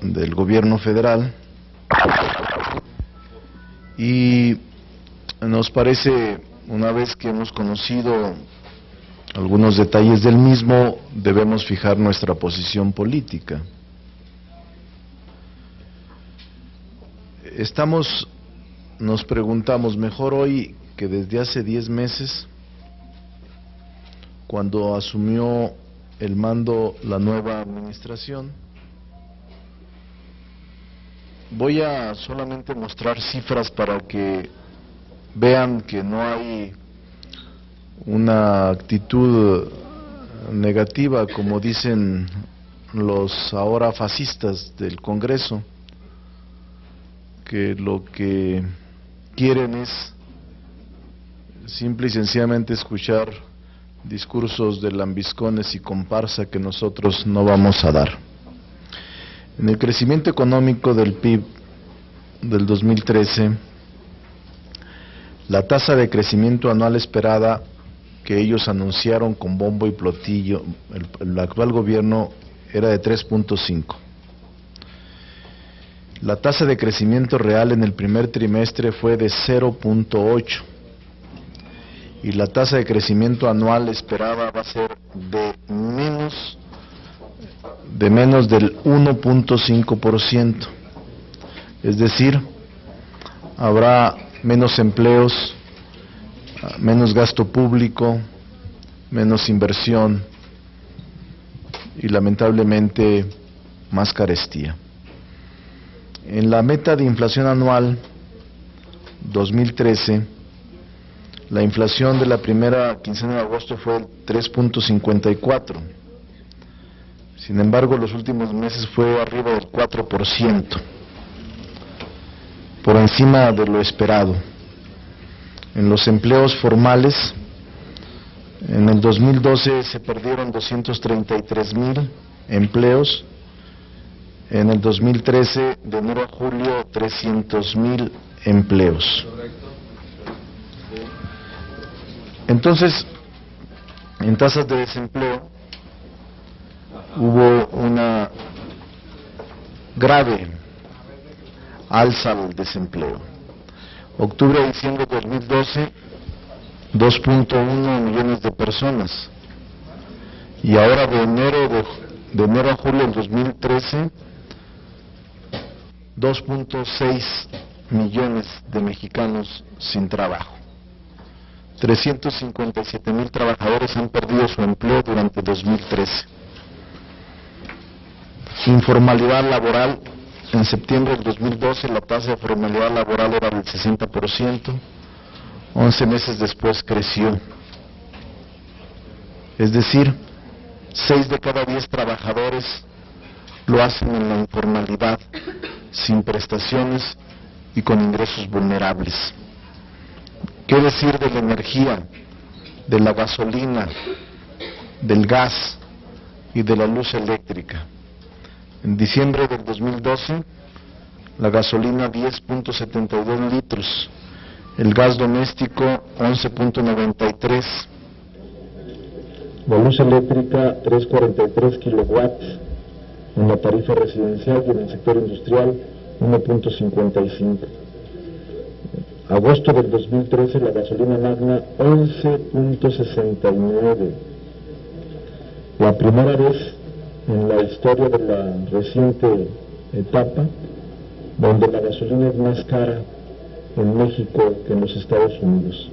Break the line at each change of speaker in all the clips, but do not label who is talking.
del gobierno federal, y nos parece, una vez que hemos conocido algunos detalles del mismo, debemos fijar nuestra posición política. Nos preguntamos, mejor hoy que desde hace 10 meses, cuando asumió el mando la nueva administración. Voy a solamente mostrar cifras para que vean que no hay una actitud negativa, como dicen los ahora fascistas del Congreso, que lo que quieren es simple y sencillamente escuchar discursos de lambiscones y comparsa que nosotros no vamos a dar. En el crecimiento económico del PIB del 2013, la tasa de crecimiento anual esperada que ellos anunciaron con bombo y platillo, el actual gobierno, era de 3.5. La tasa de crecimiento real en el primer trimestre fue de 0.8. Y la tasa de crecimiento anual esperada va a ser de menos del 1.5%. Es decir, habrá menos empleos, menos gasto público, menos inversión y lamentablemente más carestía. En la meta de inflación anual 2013, la inflación de la primera quincena de agosto fue 3.54. Sin embargo, los últimos meses fue arriba del 4%, por encima de lo esperado. En los empleos formales, en el 2012 se perdieron 233,000 empleos. En el 2013, de enero a julio, 300,000 empleos. Entonces, en tasas de desempleo, hubo una grave alza al desempleo. Octubre a diciembre de 2012, 2.1 millones de personas. Y ahora de enero a julio del 2013, 2.6 millones de mexicanos sin trabajo. 357,000 trabajadores han perdido su empleo durante 2013. Informalidad laboral, en septiembre del 2012 la tasa de formalidad laboral era del 60%, 11 meses después creció. Es decir, 6 de cada 10 trabajadores lo hacen en la informalidad, sin prestaciones y con ingresos vulnerables. ¿Qué decir de la energía, de la gasolina, del gas y de la luz eléctrica? En diciembre del 2012, la gasolina 10.72 litros, el gas doméstico 11.93, la luz eléctrica 3.43 kilowatts en la tarifa residencial y en el sector industrial 1.55. Agosto del 2013, la gasolina magna 11.69. La primera vez en la historia de la reciente etapa donde la gasolina es más cara en México que en los Estados Unidos,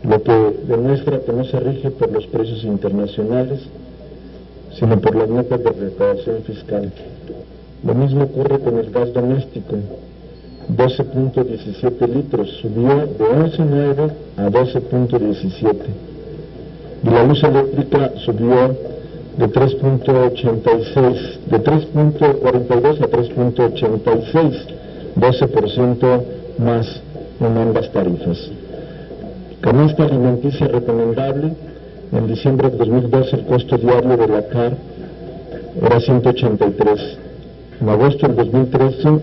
lo que demuestra que no se rige por los precios internacionales, sino por las metas de recaudación fiscal. Lo mismo ocurre con el gas doméstico, 12.17 litros, subió de 11.9 a 12.17, y la luz eléctrica subió de 3.86, de 3.42 a 3.86, 12% más en ambas tarifas. Canasta alimenticia recomendable, en diciembre de 2012 el costo diario de la CAR era 183. En agosto del 2013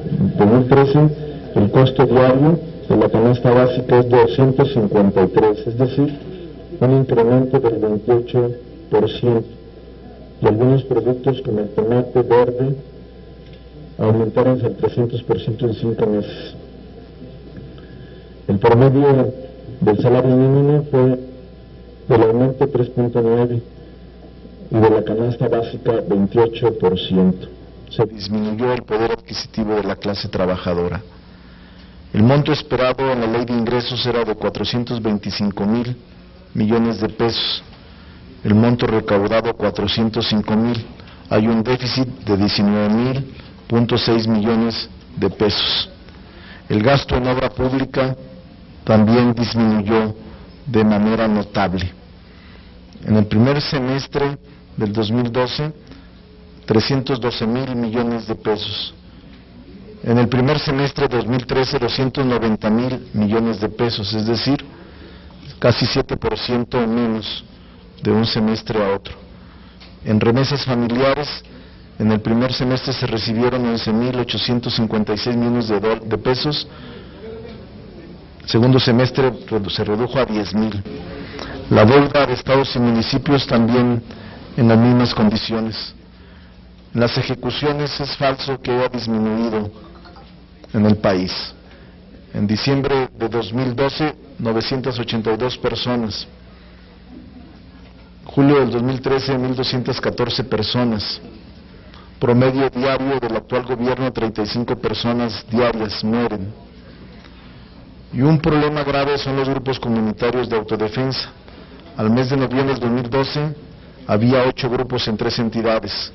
el costo diario de la canasta básica es 253, es decir, un incremento del 28%. Y algunos productos como el tomate verde aumentaron al 300% en 5 meses. El promedio del salario mínimo fue del aumento 3.9 y de la canasta básica 28%. Se disminuyó el poder adquisitivo de la clase trabajadora. El monto esperado en la ley de ingresos era de 425,000 millones de pesos. El monto recaudado 405,000. Hay un déficit de 19,000.6 millones de pesos. El gasto en obra pública también disminuyó de manera notable. En el primer semestre del 2012, 312,000 millones de pesos. En el primer semestre de 2013, 290,000 millones de pesos, es decir, casi 7% menos de un semestre a otro. En remesas familiares, en el primer semestre se recibieron 11,856 millones de pesos. Segundo semestre se redujo a 10,000. La deuda de estados y municipios también en las mismas condiciones. En las ejecuciones es falso que haya disminuido en el país. En diciembre de 2012, 982 personas. Julio del 2013, 1,214 personas. Promedio diario del actual gobierno, 35 personas diarias mueren. Y un problema grave son los grupos comunitarios de autodefensa. Al mes de noviembre del 2012 había 8 grupos en 3 entidades.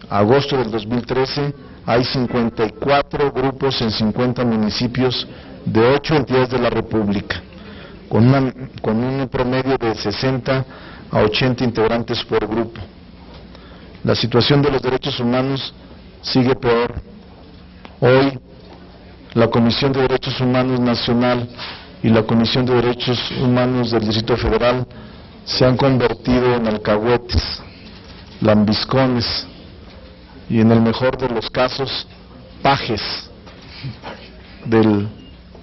A agosto del 2013 hay 54 grupos en 50 municipios de 8 entidades de la República, con un promedio de 60 a 80 integrantes por grupo. La situación de los derechos humanos sigue peor. Hoy, la Comisión de Derechos Humanos Nacional y la Comisión de Derechos Humanos del Distrito Federal se han convertido en alcahuetes, lambiscones y, en el mejor de los casos, pajes del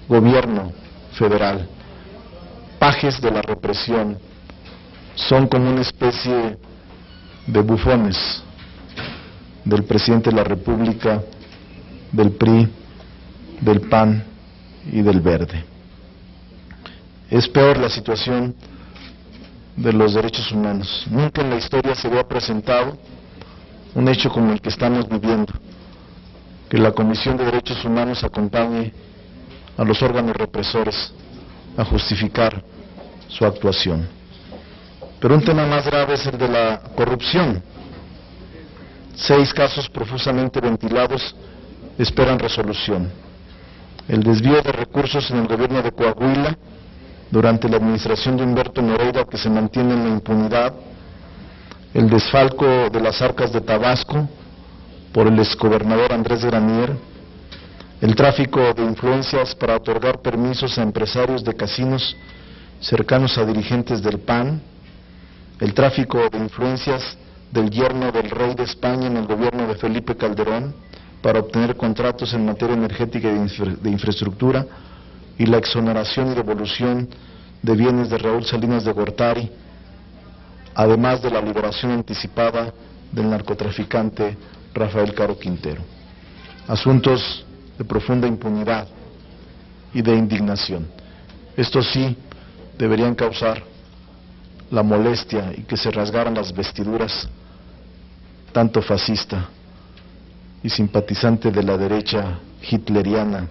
gobierno federal, pajes de la represión. Son como una especie de bufones del presidente de la República, del PRI, del PAN y del Verde. Es peor la situación de los derechos humanos. Nunca en la historia se había presentado un hecho como el que estamos viviendo, que la Comisión de Derechos Humanos acompañe a los órganos represores a justificar su actuación. Pero un tema más grave es el de la corrupción. 6 casos profusamente ventilados esperan resolución. El desvío de recursos en el gobierno de Coahuila durante la administración de Humberto Moreira, que se mantiene en la impunidad, el desfalco de las arcas de Tabasco por el exgobernador Andrés Granier, el tráfico de influencias para otorgar permisos a empresarios de casinos cercanos a dirigentes del PAN, el tráfico de influencias del yerno del rey de España en el gobierno de Felipe Calderón para obtener contratos en materia energética y de infraestructura, y la exoneración y devolución de bienes de Raúl Salinas de Gortari, además de la liberación anticipada del narcotraficante Rafael Caro Quintero. Asuntos de profunda impunidad y de indignación. Estos sí deberían causar la molestia y que se rasgaran las vestiduras tanto fascista y simpatizante de la derecha hitleriana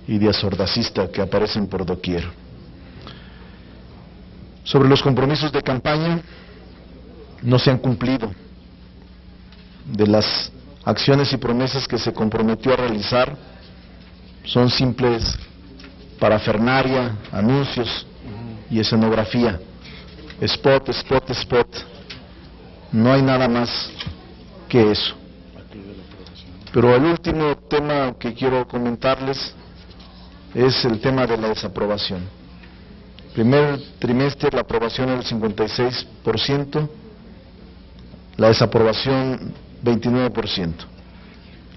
y diazordacista que aparecen por doquier. Sobre los compromisos de campaña, no se han cumplido. De las acciones y promesas que se comprometió a realizar, son simples parafernaria, anuncios y escenografía, spot, spot, spot. No hay nada más que eso. Pero el último tema que quiero comentarles es el tema de la desaprobación. Primer trimestre la aprobación era el 56%, la desaprobación 29%.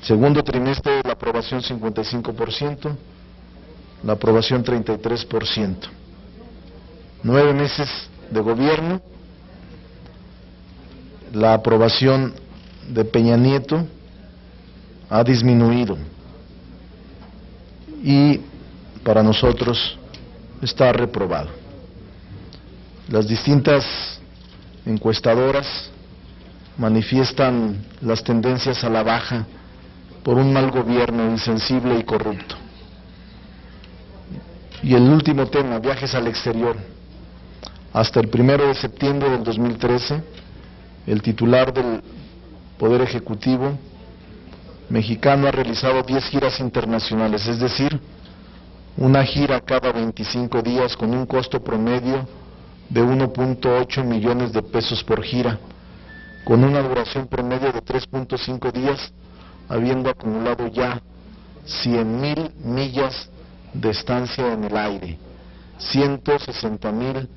Segundo trimestre la aprobación 55%, la aprobación 33%. 9 meses de gobierno, la aprobación de Peña Nieto
ha disminuido y para nosotros está reprobado. Las distintas encuestadoras manifiestan las tendencias a la baja por un mal gobierno insensible y corrupto. Y el último tema, viajes al exterior. Hasta el 1 de septiembre del 2013, el titular del Poder Ejecutivo mexicano ha realizado 10 giras internacionales, es decir, una gira cada 25 días con un costo promedio de 1.8 millones de pesos por gira, con una duración promedio de 3.5 días, habiendo acumulado ya 100,000 millas de estancia en el aire, 160,000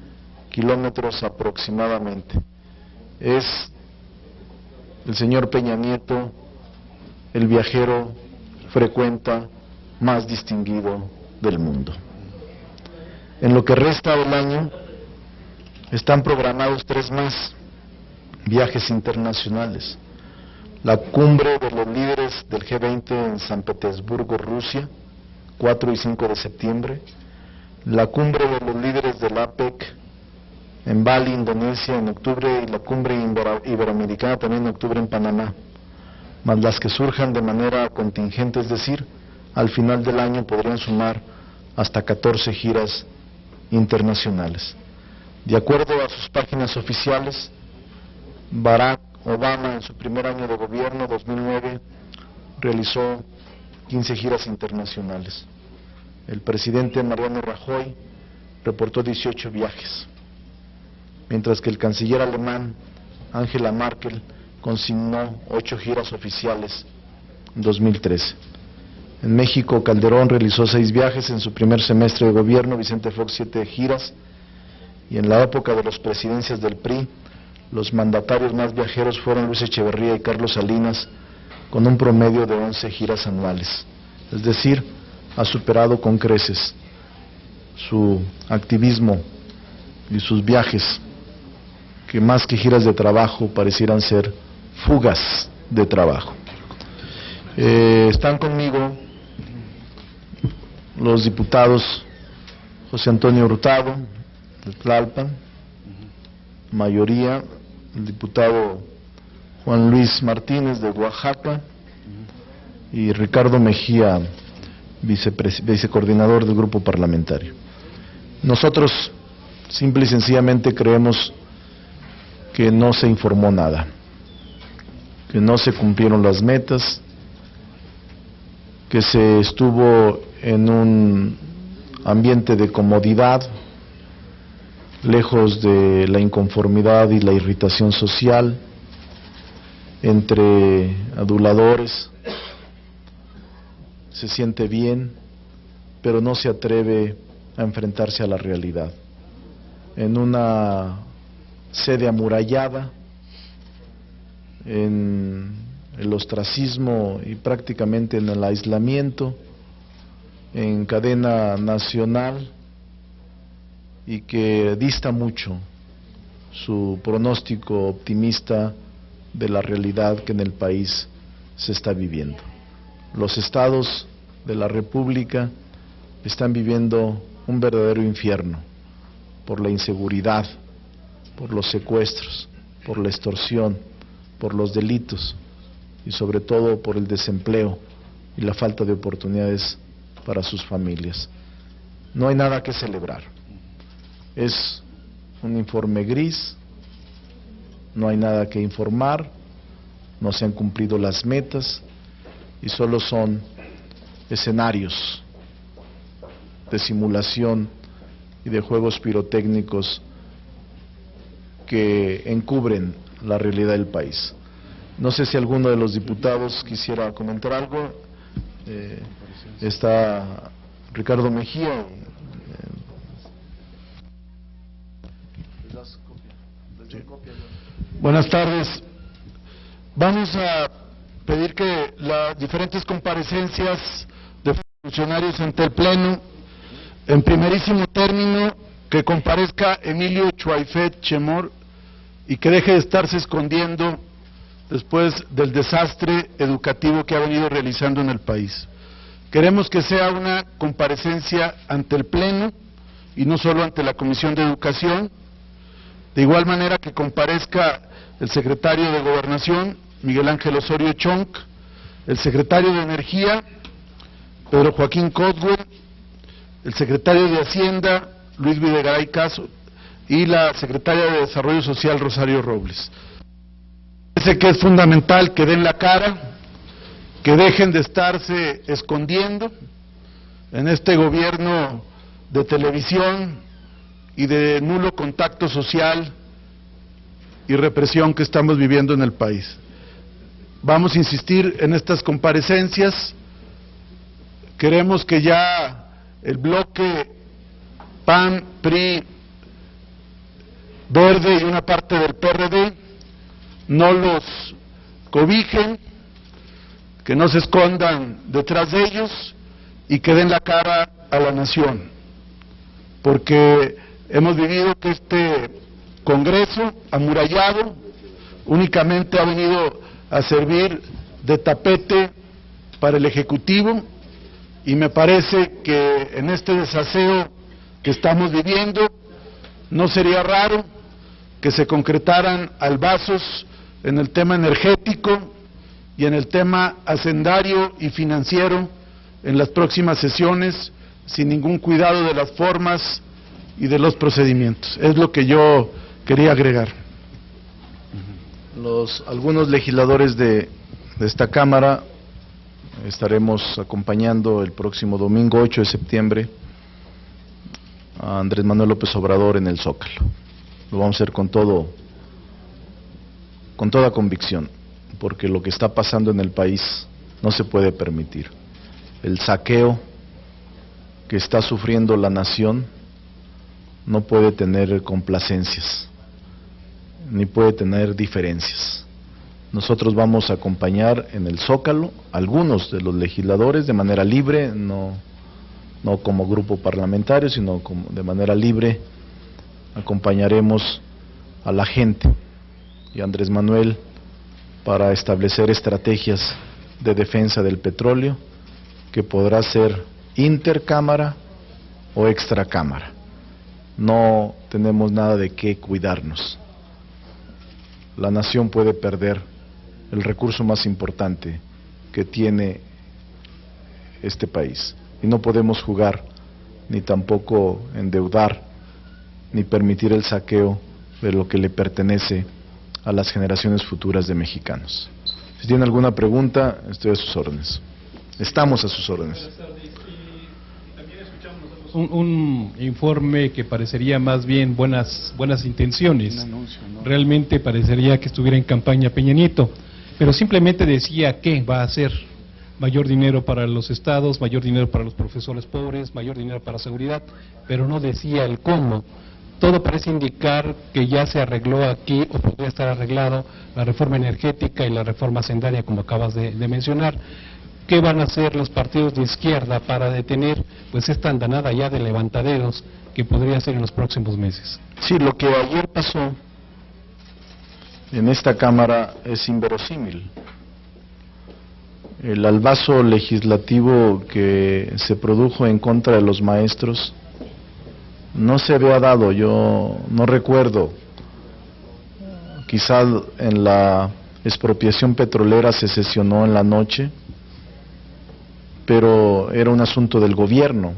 kilómetros aproximadamente. Es el señor Peña Nieto el viajero frecuenta más distinguido del mundo. En lo que resta del año están programados 3 más viajes internacionales: la cumbre de los líderes del G20 en San Petersburgo, Rusia, 4 y 5 de septiembre, la cumbre de los líderes del APEC en Bali, Indonesia, en octubre, y la cumbre iberoamericana también en octubre en Panamá, más las que surjan de manera contingente, es decir, al final del año podrían sumar hasta 14 giras internacionales. De acuerdo a sus páginas oficiales, Barack Obama en su primer año de gobierno, 2009, realizó 15 giras internacionales. El presidente Mariano Rajoy reportó 18 viajes, mientras que el canciller alemán Angela Merkel consignó 8 giras oficiales en 2013. En México, Calderón realizó 6 viajes en su primer semestre de gobierno, Vicente Fox 7 giras, y en la época de las presidencias del PRI, los mandatarios más viajeros fueron Luis Echeverría y Carlos Salinas, con un promedio de 11 giras anuales. Es decir, ha superado con creces su activismo y sus viajes, que más que giras de trabajo parecieran ser fugas de trabajo. Están conmigo los diputados José Antonio Hurtado, de Tlalpan, mayoría, el diputado Juan Luis Martínez, de Oaxaca, y Ricardo Mejía, vicecoordinador del grupo parlamentario. Nosotros simple y sencillamente creemos que no se informó nada, que no se cumplieron las metas, que se estuvo en un ambiente de comodidad, lejos de la inconformidad y la irritación social entre aduladores. Se siente bien, pero no se atreve a enfrentarse a la realidad. En una sede amurallada, en el ostracismo y prácticamente en el aislamiento, en cadena nacional, y que dista mucho su pronóstico optimista de la realidad que en el país se está viviendo. Los estados de la República están viviendo un verdadero infierno por la inseguridad, por los secuestros, por la extorsión, por los delitos y sobre todo por el desempleo y la falta de oportunidades para sus familias. No hay nada que celebrar. Es un informe gris, no hay nada que informar, no se han cumplido las metas y solo son escenarios de simulación y de juegos pirotécnicos que encubren la realidad del país. No sé si alguno de los diputados quisiera comentar algo. Está Ricardo Mejía.
Buenas tardes. Vamos a pedir que las diferentes comparecencias de funcionarios ante el Pleno, en primerísimo término, que comparezca Emilio Chuaifet Chemor y que deje de estarse escondiendo después del desastre educativo que ha venido realizando en el país. Queremos que sea una comparecencia ante el Pleno y no solo ante la Comisión de Educación, de igual manera que comparezca el secretario de Gobernación, Miguel Ángel Osorio Chong, el secretario de Energía, Pedro Joaquín Coswell, el secretario de Hacienda, Luis Videgaray Caso, y la secretaria de Desarrollo Social, Rosario Robles. Parece que es fundamental que den la cara, que dejen de estarse escondiendo en este gobierno de televisión y de nulo contacto social y represión que estamos viviendo en el país. Vamos a insistir en estas comparecencias. Queremos que ya el bloque PAN, PRI, Verde y una parte del PRD no los cobijen, que no se escondan detrás de ellos y que den la cara a la nación, porque hemos vivido que este Congreso amurallado únicamente ha venido a servir de tapete para el Ejecutivo, y me parece que en este desaseo que estamos viviendo no sería raro que se concretaran albazos en el tema energético y en el tema hacendario y financiero en las próximas sesiones, sin ningún cuidado de las formas y de los procedimientos. Es lo que yo quería agregar.
Algunos legisladores de esta Cámara estaremos acompañando el próximo domingo 8 de septiembre a Andrés Manuel López Obrador en el Zócalo. Lo vamos a hacer con toda convicción, porque lo que está pasando en el país no se puede permitir. El saqueo que está sufriendo la nación no puede tener complacencias, ni puede tener diferencias. Nosotros vamos a acompañar en el Zócalo algunos de los legisladores de manera libre, no como grupo parlamentario, sino de manera libre. Acompañaremos a la gente y a Andrés Manuel para establecer estrategias de defensa del petróleo que podrá ser intercámara o extracámara. No tenemos nada de qué cuidarnos. La nación puede perder el recurso más importante que tiene este país, y no podemos jugar, ni tampoco endeudar, ni permitir el saqueo de lo que le pertenece a las generaciones futuras de mexicanos. Si tienen alguna pregunta, estoy a sus órdenes. Estamos a sus órdenes.
Un informe que parecería más bien buenas intenciones. Realmente parecería que estuviera en campaña Peña Nieto, pero simplemente decía que va a hacer mayor dinero para los estados, mayor dinero para los profesores pobres, mayor dinero para seguridad, pero no decía el cómo. Todo parece indicar que ya se arregló aquí, o podría estar arreglado, la reforma energética y la reforma hacendaria, como acabas de mencionar. ¿Qué van a hacer los partidos de izquierda para detener pues esta andanada ya de levantaderos que podría ser en los próximos meses?
Sí, lo que ayer pasó en esta Cámara es inverosímil. El albazo legislativo que se produjo en contra de los maestros no se había dado, yo no recuerdo. Quizá en la expropiación petrolera se sesionó en la noche, pero era un asunto del gobierno.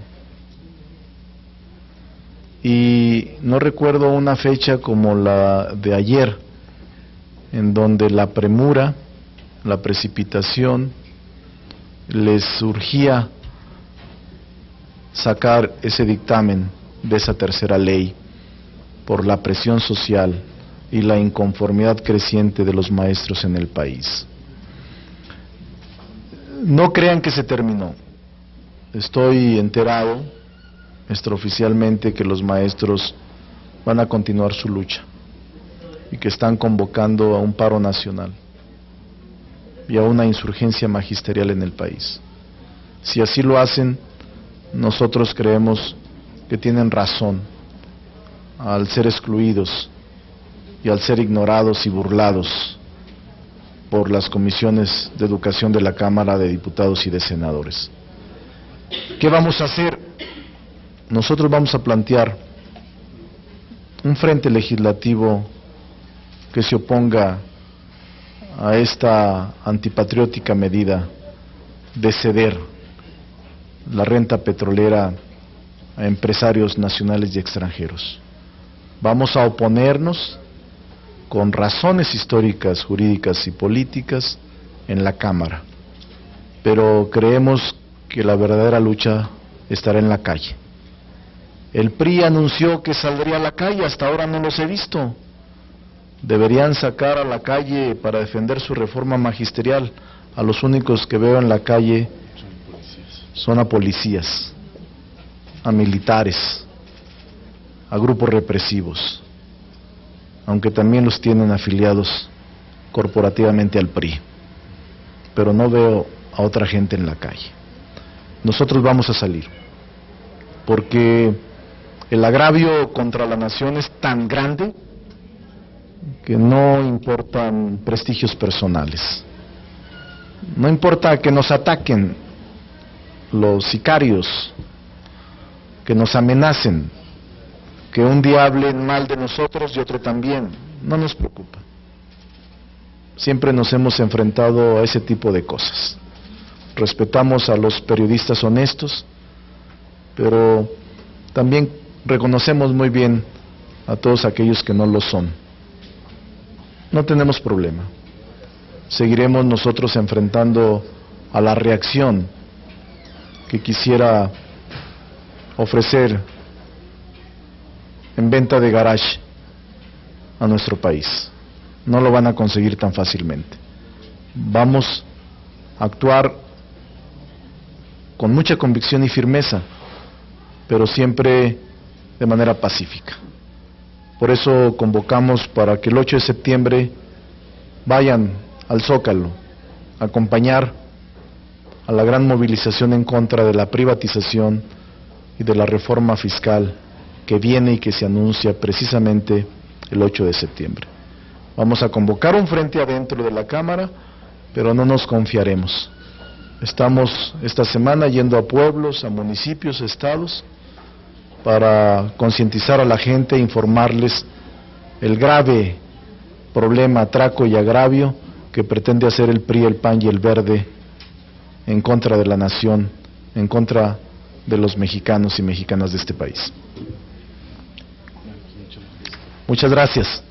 Y no recuerdo una fecha como la de ayer, en donde la premura, la precipitación, les surgía sacar ese dictamen de esa tercera ley por la presión social y la inconformidad creciente de los maestros en el país. No crean que se terminó. Estoy enterado extraoficialmente que los maestros van a continuar su lucha y que están convocando a un paro nacional y a una insurgencia magisterial en el país. Si así lo hacen, nosotros creemos que tienen razón al ser excluidos y al ser ignorados y burlados por las comisiones de educación de la Cámara de Diputados y de Senadores. ¿Qué vamos a hacer? Nosotros vamos a plantear un frente legislativo que se oponga a esta antipatriótica medida de ceder la renta petrolera a empresarios nacionales y extranjeros. Vamos a oponernos con razones históricas, jurídicas y políticas en la Cámara, pero creemos que la verdadera lucha estará en la calle. El PRI anunció que saldría a la calle, hasta ahora no los he visto. Deberían sacar a la calle para defender su reforma magisterial. A los únicos que veo en la calle son a policías, a militares, a grupos represivos, aunque también los tienen afiliados corporativamente al PRI, pero no veo a otra gente en la calle. Nosotros vamos a salir, porque el agravio contra la nación es tan grande que no importan prestigios personales. No importa que nos ataquen los sicarios, que nos amenacen, que un día hablen mal de nosotros y otro también. No nos preocupa. Siempre nos hemos enfrentado a ese tipo de cosas. Respetamos a los periodistas honestos, pero también reconocemos muy bien a todos aquellos que no lo son. No tenemos problema. Seguiremos nosotros enfrentando a la reacción que quisiera ofrecer en venta de garage a nuestro país. No lo van a conseguir tan fácilmente. Vamos a actuar con mucha convicción y firmeza, pero siempre de manera pacífica. Por eso convocamos para que el 8 de septiembre vayan al Zócalo a acompañar a la gran movilización en contra de la privatización y de la reforma fiscal que viene y que se anuncia precisamente el 8 de septiembre. Vamos a convocar un frente adentro de la Cámara, pero no nos confiaremos. Estamos esta semana yendo a pueblos, a municipios, estados, para concientizar a la gente, informarles el grave problema, atraco y agravio que pretende hacer el PRI, el PAN y el Verde en contra de la nación, en contra de los mexicanos y mexicanas de este país. Muchas gracias.